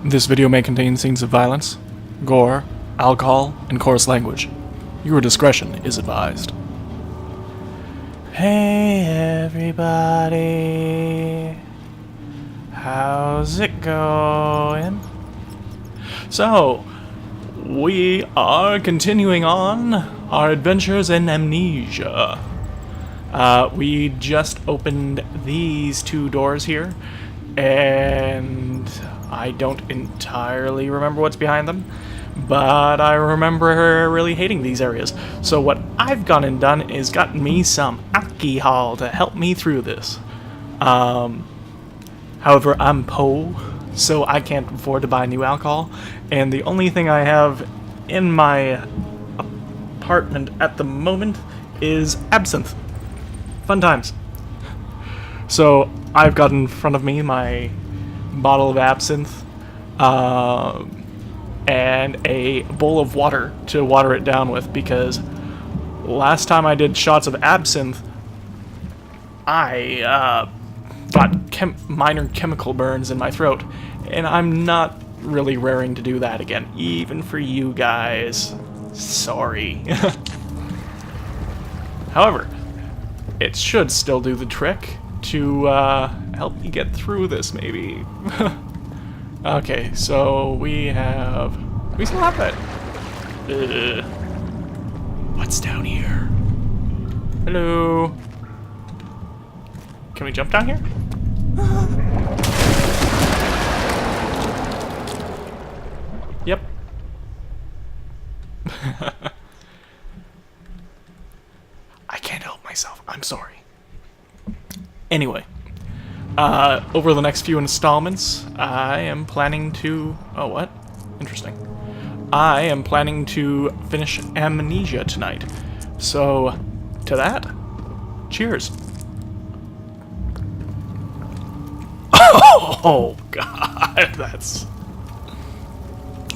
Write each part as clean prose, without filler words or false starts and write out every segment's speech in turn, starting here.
This video may contain scenes of violence, gore, alcohol, and coarse language. Your discretion is advised. Hey everybody, how's it going? So, we are continuing on our adventures in Amnesia. We just opened these two doors here, and I don't entirely remember what's behind them, but I remember really hating these areas. So what I've gone and done is gotten me some alcohol to help me through this. However, I'm poor, so I can't afford to buy new alcohol, and the only thing I have in my apartment at the moment is absinthe. Fun times. So I've got in front of me my bottle of absinthe and a bowl of water to water it down with, because last time I did shots of absinthe, I got minor chemical burns in my throat, and I'm not really raring to do that again, even for you guys. Sorry. However, it should still do the trick to help me get through this, maybe. Okay, so we still have that. What's down here? Hello? Can we jump down here? Yep. I can't help myself. I'm sorry. Anyway, over the next few installments, I am planning to... Oh, what? Interesting. I am planning to finish Amnesia tonight. So, to that, cheers. Oh, God, that's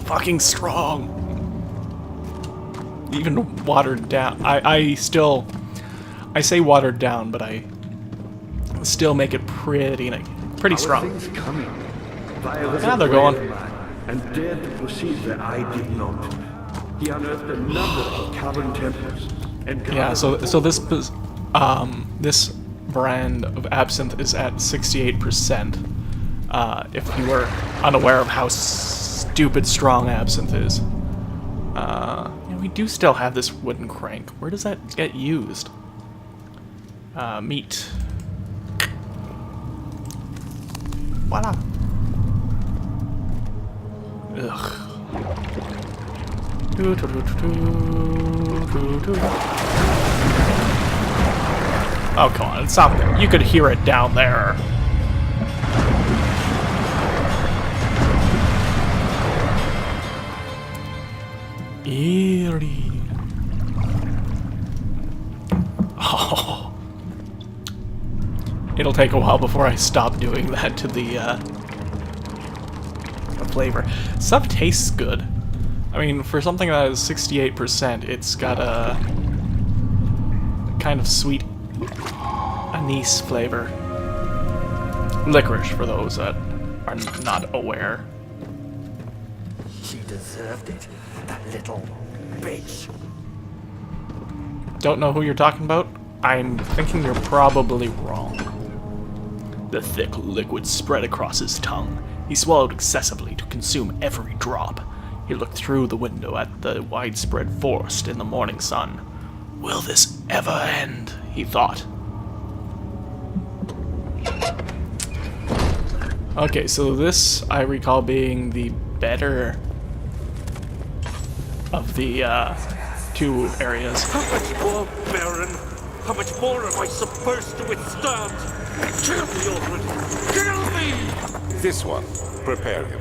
fucking strong. Even watered down. I say watered down, but I still make it pretty strong. Yeah, they're going. And dared to proceed where I did not. He unearthed a number of cavern temples. And yeah, so this brand of absinthe is at 68%. If you were unaware of how stupid strong absinthe is. We do still have this wooden crank. Where does that get used? Meat. Voila. Ugh. Oh, come on, stop it. You could hear it down there. Eerie. Oh. It'll take a while before I stop doing that to the flavor. Stuff tastes good. I mean, for something that is 68%, it's got a kind of sweet anise flavor. Licorice, for those that are not aware. She deserved it, that little bitch. Don't know who you're talking about? I'm thinking you're probably wrong. The thick liquid spread across his tongue. He swallowed excessively to consume every drop. He looked through the window at the widespread forest in the morning sun. Will this ever end? He thought. Okay, so this I recall being the better of the two areas. How much more, Baron? How much more am I supposed to withstand? Kill me already! Kill me! This one. Prepare him.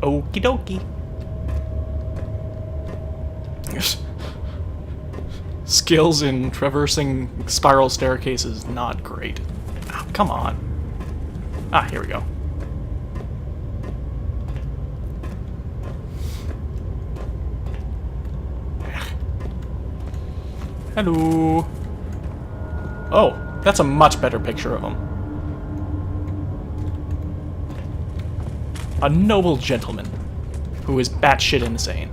Okie dokie. Skills in traversing spiral staircases, not great. Oh, come on. Ah, here we go. Hello. Oh, that's a much better picture of him. A noble gentleman who is batshit insane.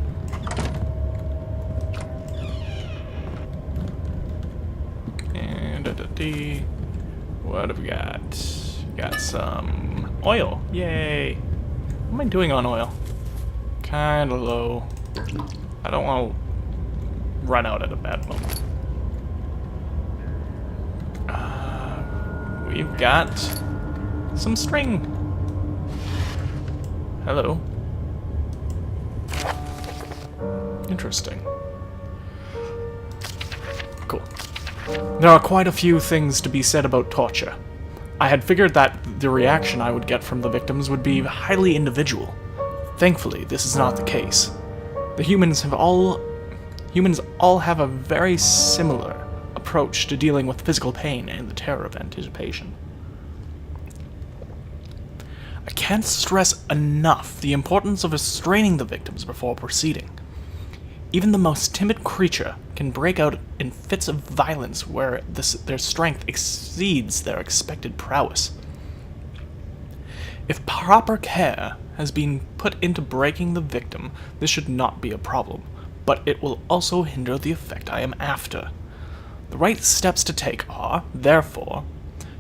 And what have we got? Got some oil. Yay! What am I doing on oil? Kinda low. I don't want to run out at a bad moment. We've got some string. Hello. Interesting. Cool. There are quite a few things to be said about torture. I had figured that the reaction I would get from the victims would be highly individual. Thankfully, this is not the case. The humans all have a very similar approach to dealing with physical pain and the terror of anticipation. I can't stress enough the importance of restraining the victims before proceeding. Even the most timid creature can break out in fits of violence where their strength exceeds their expected prowess. If proper care has been put into breaking the victim, this should not be a problem, but it will also hinder the effect I am after. The right steps to take are, therefore,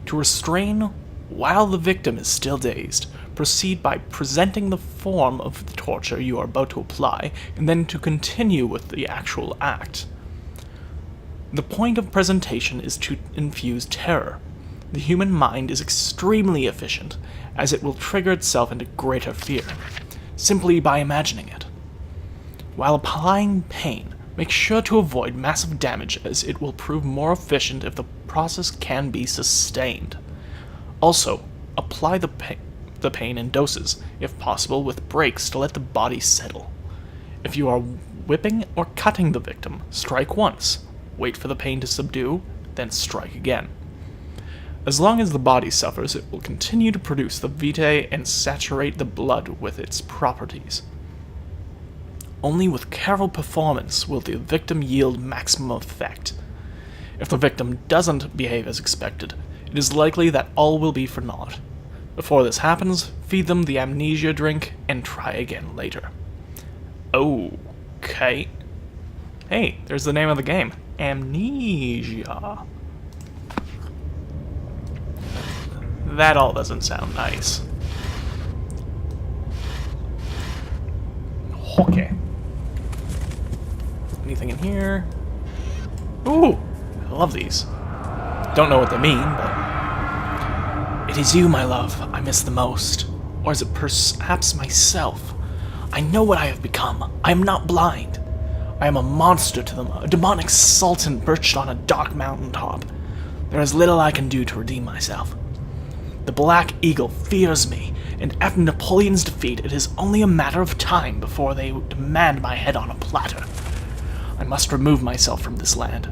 to restrain while the victim is still dazed. Proceed by presenting the form of the torture you are about to apply, and then to continue with the actual act. The point of presentation is to infuse terror. The human mind is extremely efficient, as it will trigger itself into greater fear, simply by imagining it. While applying pain, make sure to avoid massive damage, as it will prove more efficient if the process can be sustained. Also, apply the pain in doses, if possible with breaks to let the body settle. If you are whipping or cutting the victim, strike once, wait for the pain to subdue, then strike again. As long as the body suffers, it will continue to produce the vitae and saturate the blood with its properties. Only with careful performance will the victim yield maximum effect. If the victim doesn't behave as expected, it is likely that all will be for naught. Before this happens, feed them the amnesia drink and try again later. Okay. Hey, there's the name of the game. Amnesia. That all doesn't sound nice. Okay. Anything in here? Ooh, I love these. Don't know what they mean, but... It is you, my love, I miss the most. Or is it perhaps myself? I know what I have become. I am not blind. I am a monster to them, a demonic sultan perched on a dark mountaintop. There is little I can do to redeem myself. The Black Eagle fears me, and after Napoleon's defeat, it is only a matter of time before they demand my head on a platter. I must remove myself from this land.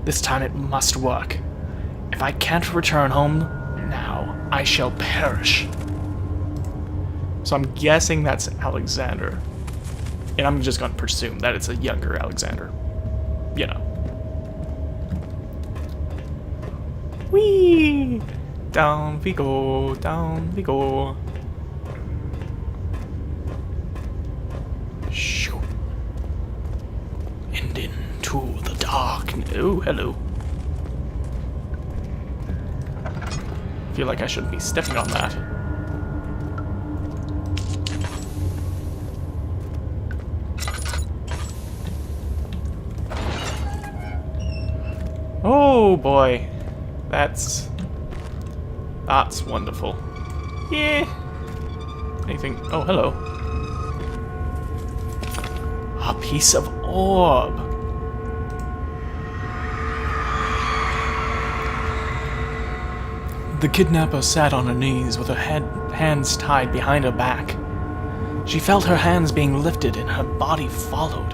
This time it must work. If I can't return home now, I shall perish. So I'm guessing that's Alexander. And I'm just going to presume that it's a younger Alexander. You know. Whee! Down we go, down we go. Shoo. And into the dark. Oh, hello. I feel like I shouldn't be stepping on that. Oh boy, that's wonderful. Yeah. Anything? Oh, hello. A piece of orb. The kidnapper sat on her knees with her hands tied behind her back. She felt her hands being lifted and her body followed.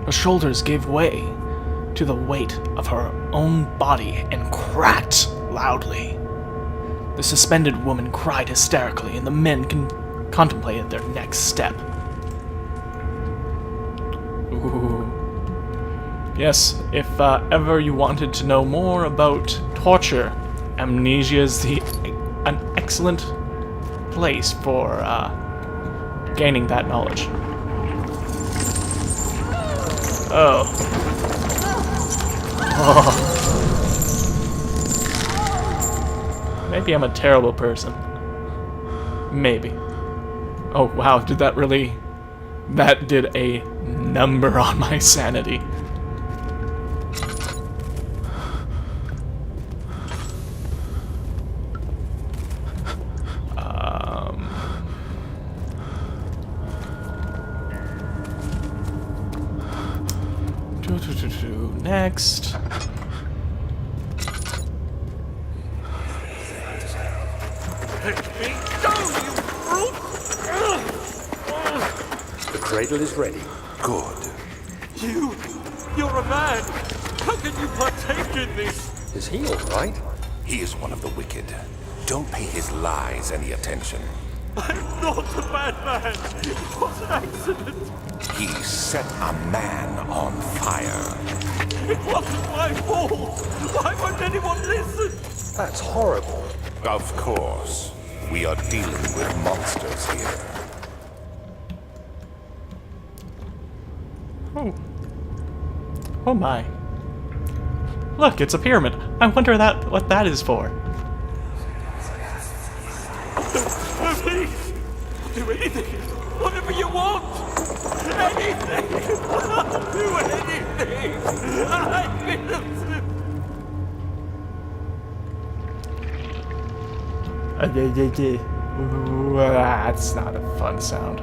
Her shoulders gave way to the weight of her own body and cracked loudly. The suspended woman cried hysterically, and the men contemplated their next step. Ooh. Yes, if ever you wanted to know more about torture, Amnesia is an excellent place for gaining that knowledge. Oh. Oh. Maybe I'm a terrible person. Maybe. Oh, wow, did that really... That did a number on my sanity. Next. Let me go, you brute! The cradle is ready. Good. You're a man! How can you partake in this? Is he all right? He is one of the wicked. Don't pay his lies any attention. I'm not a bad man! It was an accident! He set a man on fire. It wasn't my fault! Why won't anyone listen? That's horrible. Of course. We are dealing with monsters here. Oh. Oh my. Look, it's a pyramid. I wonder what that is for. No, please! Do anything! Whatever you want! Anything! I'll do anything! I'm innocent! That's not a fun sound.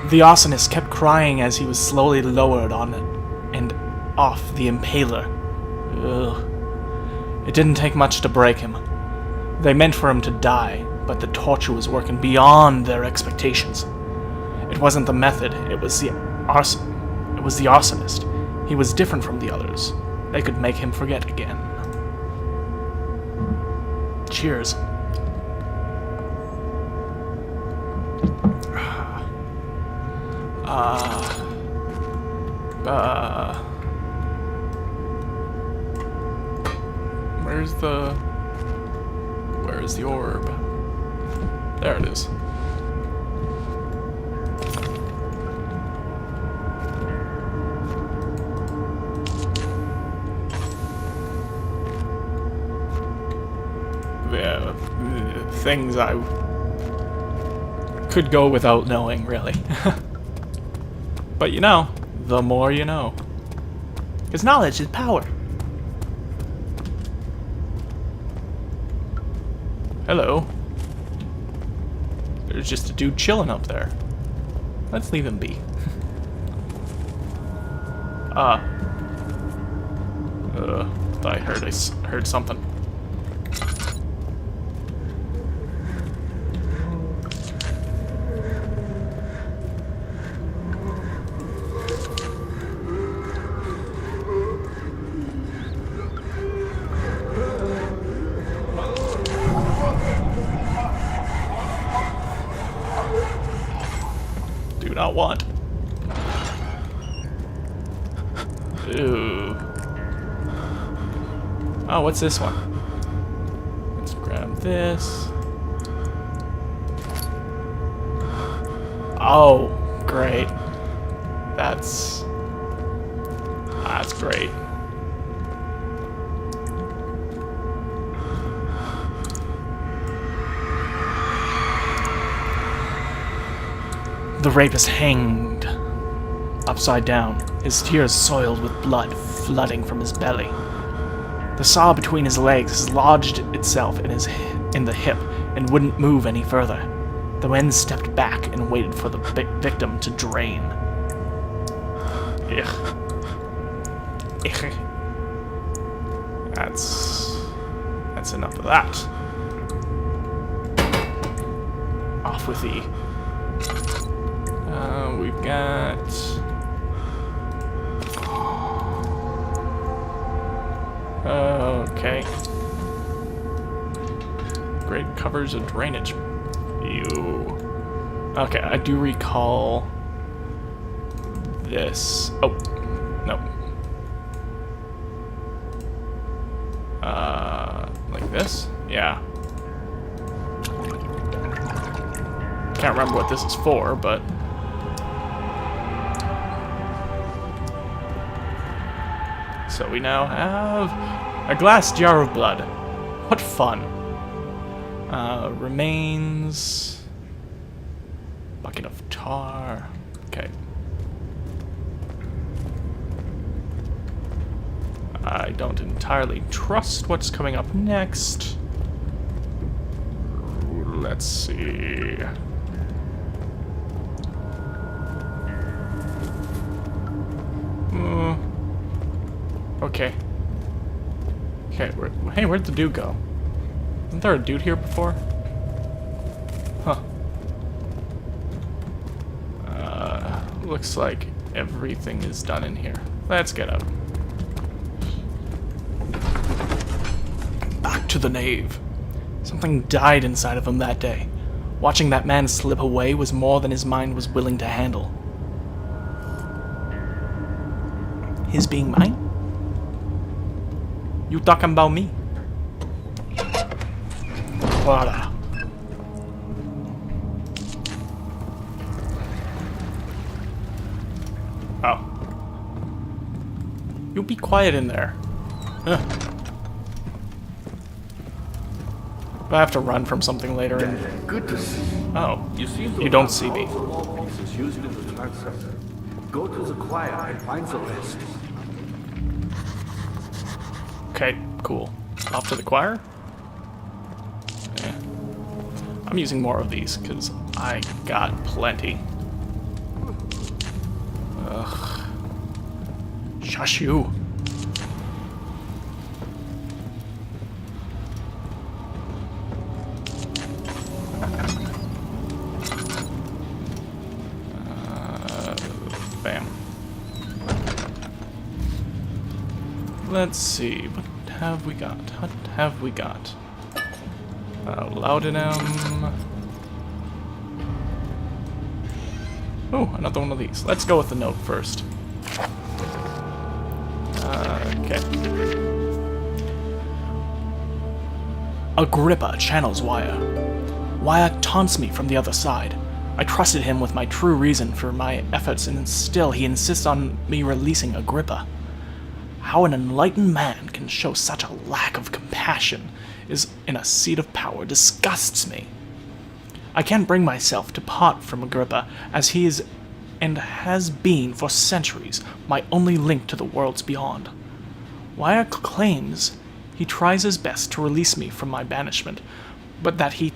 The arsonist kept crying as he was slowly lowered on and off the impaler. Ugh. It didn't take much to break him. They meant for him to die, but the torture was working beyond their expectations. It wasn't the method, it was the arsonist. He was different from the others. They could make him forget again. Cheers. Where's the orb? There it is. Yeah, things I could go without knowing, really. But you know, the more you know. Because knowledge is power. Hello. There's just a dude chilling up there. Let's leave him be. I heard something. Do not want. Ooh. Oh, what's this one? Let's grab this. Oh, great. That's great. The rapist hanged upside down, his tears soiled with blood flooding from his belly. The saw between his legs lodged itself in the hip and wouldn't move any further. The men stepped back and waited for the victim to drain. Ugh. Ugh. That's enough of that. Off with thee. We've got... Okay. Grade covers a drainage. Ew. Okay, I do recall this. Oh, no. Like this? Yeah. Can't remember what this is for, but... So we now have a glass jar of blood. What fun. Remains... Bucket of tar... Okay. I don't entirely trust what's coming up next. Let's see... Okay. Okay, hey, where'd the dude go? Isn't there a dude here before? Huh. Looks like everything is done in here. Let's get out. Back to the nave. Something died inside of him that day. Watching that man slip away was more than his mind was willing to handle. His being mine? You talking about me? Voila. Oh. You be quiet in there. Ugh. I have to run from something later. Good to see you. Oh, You you don't see me. Wall pieces used in the transept. Go to the choir and find the rest. Okay, cool. Off to the choir? Yeah. I'm using more of these, because I got plenty. Ugh. Shush you. Bam. Let's see, what have we got? What have we got? Laudanum. Oh, another one of these. Let's go with the note first. Okay. Agrippa channels Wire. Wire taunts me from the other side. I trusted him with my true reason for my efforts, and still he insists on me releasing Agrippa. How an enlightened man can show such a lack of compassion is in a seat of power disgusts me. I can't bring myself to part from Agrippa, as he is and has been for centuries my only link to the worlds beyond. Wire claims he tries his best to release me from my banishment, but that he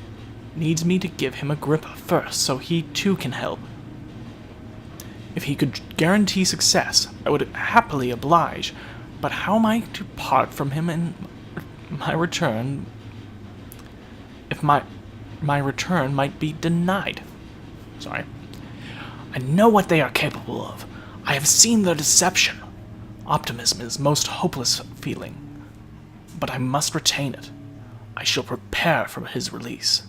needs me to give him Agrippa first so he too can help. If he could guarantee success, I would happily oblige, but how am I to part from him in my return if my return might be denied? Sorry. I know what they are capable of. I have seen their deception. Optimism is most hopeless feeling, but I must retain it. I shall prepare for his release.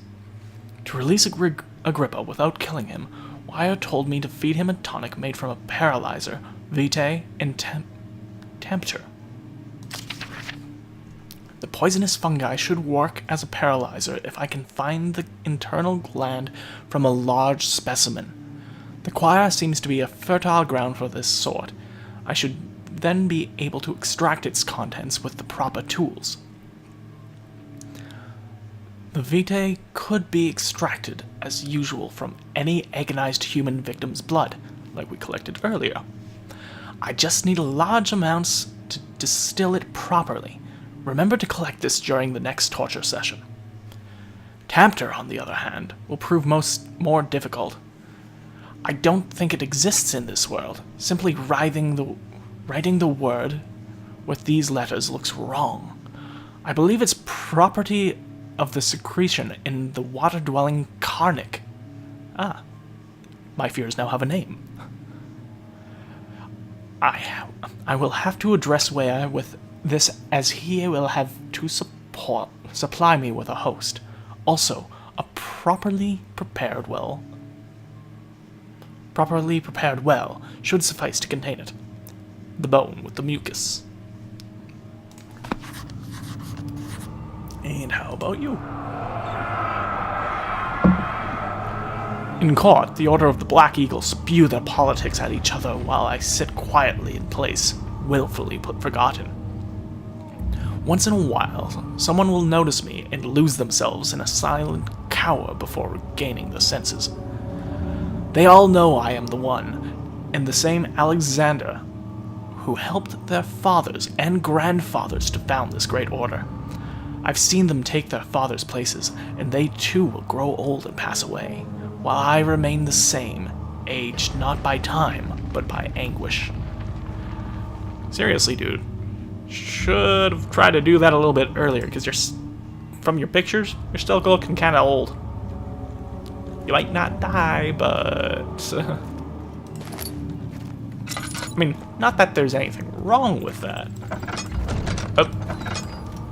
To release Agrippa without killing him, Wire told me to feed him a tonic made from a paralyzer, vitae, and tempter. The poisonous fungi should work as a paralyzer if I can find the internal gland from a large specimen. The choir seems to be a fertile ground for this sort. I should then be able to extract its contents with the proper tools. The vitae could be extracted as usual from any agonized human victim's blood, like we collected earlier. I just need large amounts to distill it properly. Remember to collect this during the next torture session. Tempter, on the other hand, will prove more difficult. I don't think it exists in this world. Simply writing the word with these letters looks wrong. I believe it's property of the secretion in the water-dwelling carnic. Ah, my fears now have a name. I will have to address Ware with this, as he will have to supply me with a host. Also, a properly prepared well should suffice to contain it. The bone with the mucus. And how about you? In court, the Order of the Black Eagle spew their politics at each other while I sit quietly in place, willfully forgotten. Once in a while, someone will notice me and lose themselves in a silent cower before regaining their senses. They all know I am the one, and the same Alexander, who helped their fathers and grandfathers to found this great order. I've seen them take their fathers' places, and they too will grow old and pass away, while I remain the same, aged not by time, but by anguish. Seriously, dude. Should have tried to do that a little bit earlier, because from your pictures, you're still looking kind of old. You might not die, but... I mean, not that there's anything wrong with that. Oh.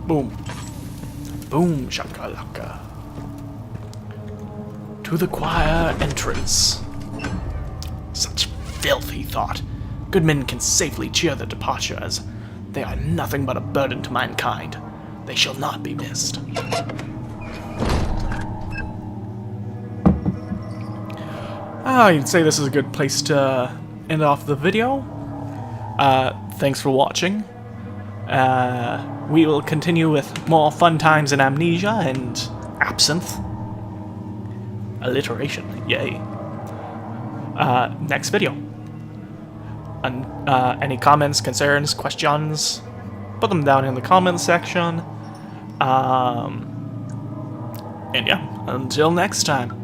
Boom. Boom, shakalaka. To the choir entrance. Such filthy thought. Good men can safely cheer their departure, as they are nothing but a burden to mankind. They shall not be missed. You'd say this is a good place to end off the video. Thanks for watching. We will continue with more fun times in Amnesia and Absinthe. Alliteration, yay. Next video. Any comments, concerns, questions, put them down in the comments section. And yeah, until next time.